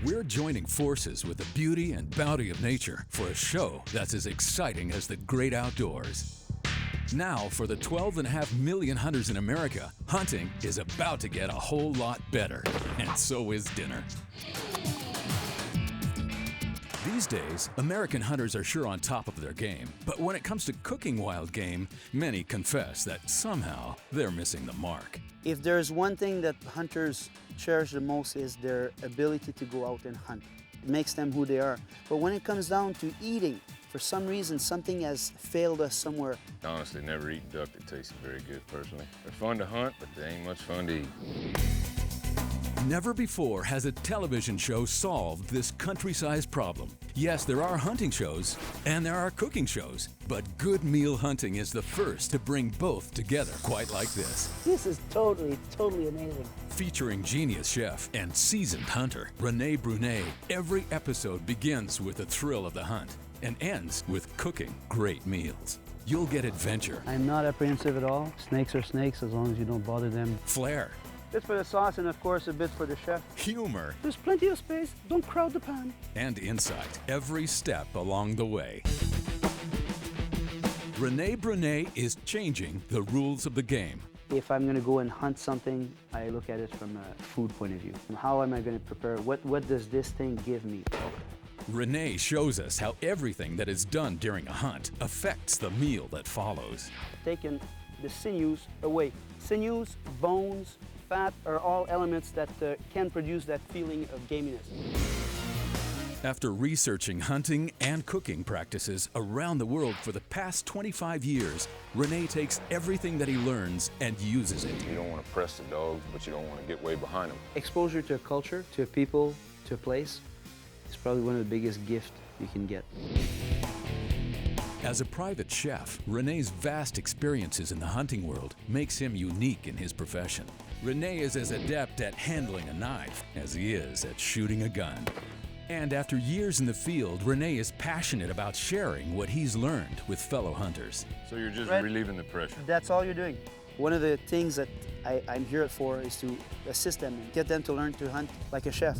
We're joining forces with the beauty and bounty of nature for a show that's as exciting as the great outdoors. Now, for the 12.5 million hunters in America, hunting is about to get a whole lot better, and so is dinner. These days, American hunters are sure on top of their game, but when it comes to cooking wild game, many confess that somehow they're missing the mark. If there's one thing that hunters cherish the most is their ability to go out and hunt. It makes them who they are. But when it comes down to eating, for some reason, something has failed us somewhere. Honestly, never eaten duck that tasted very good, personally. They're fun to hunt, but they ain't much fun to eat. Never before has a television show solved this country-sized problem. Yes, there are hunting shows and there are cooking shows, but Good Meal Hunting is the first to bring both together quite like this. This is totally amazing. Featuring genius chef and seasoned hunter Rene Brunet, every episode begins with the thrill of the hunt and ends with cooking great meals. You'll get adventure. I'm not apprehensive at all. Snakes are snakes as long as you don't bother them. Flair. Bit for the sauce and of course a bit for the chef. Humor. There's plenty of space, don't crowd the pan. And insight every step along the way. Rene Brunet is changing the rules of the game. If I'm going to go and hunt something, I look at it from a food point of view. How am I going to prepare? What does this thing give me? Rene shows us how everything that is done during a hunt affects the meal that follows. Taking the sinews away. Sinews, bones, fat are all elements that can produce that feeling of gaminess. After researching hunting and cooking practices around the world for the past 25 years, Rene takes everything that he learns and uses it. You don't want to press the dogs, but you don't want to get way behind them. Exposure to a culture, to a people, to a place is probably one of the biggest gifts you can get. As a private chef, Rene's vast experiences in the hunting world makes him unique in his profession. Rene is as adept at handling a knife as he is at shooting a gun. And after years in the field, Rene is passionate about sharing what he's learned with fellow hunters. So you're just relieving the pressure. That's all you're doing. One of the things that I'm here for is to assist them and get them to learn to hunt like a chef.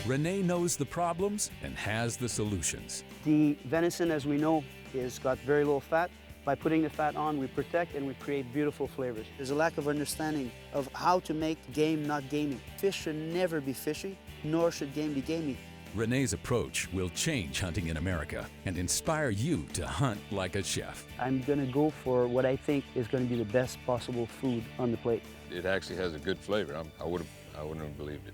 Rene knows the problems and has the solutions. The venison, as we know, is got very low fat. By putting the fat on, we protect and we create beautiful flavors. There's a lack of understanding of how to make game not gamey. Fish should never be fishy, nor should game be gamey. Rene's approach will change hunting in America and inspire you to hunt like a chef. I'm going to go for what I think is going to be the best possible food on the plate. It actually has a good flavor. I wouldn't have believed it.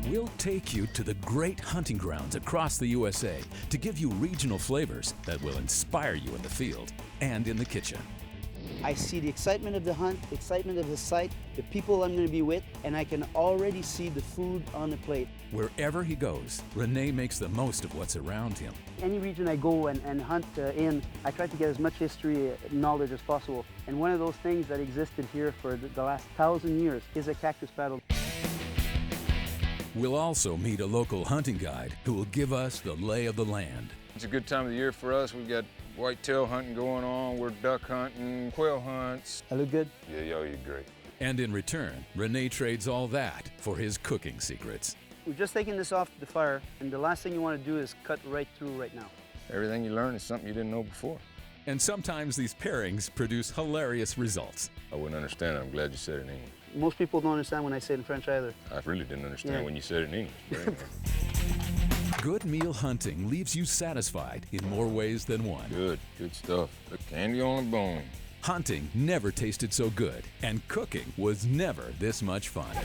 We'll take you to the great hunting grounds across the USA to give you regional flavors that will inspire you in the field and in the kitchen. I see the excitement of the hunt, the excitement of the sight, the people I'm going to be with, and I can already see the food on the plate. Wherever he goes, Rene makes the most of what's around him. Any region I go and hunt in, I try to get as much history knowledge as possible. And one of those things that existed here for the last 1,000 years is a cactus paddle. We'll also meet a local hunting guide who will give us the lay of the land. It's a good time of the year for us. We've got whitetail hunting going on. We're duck hunting, quail hunts. I look good? Yeah, yo, you're great. And in return, Rene trades all that for his cooking secrets. We're just taking this off the fire, and the last thing you want to do is cut right through right now. Everything you learn is something you didn't know before. And sometimes these pairings produce hilarious results. I wouldn't understand it. I'm glad you said it in English. Most people don't understand when I say it in French either. I really didn't understand when you said it in English. But anyway. Good Meal Hunting leaves you satisfied in more ways than one. Good stuff. The candy on the bone. Hunting never tasted so good, and cooking was never this much fun.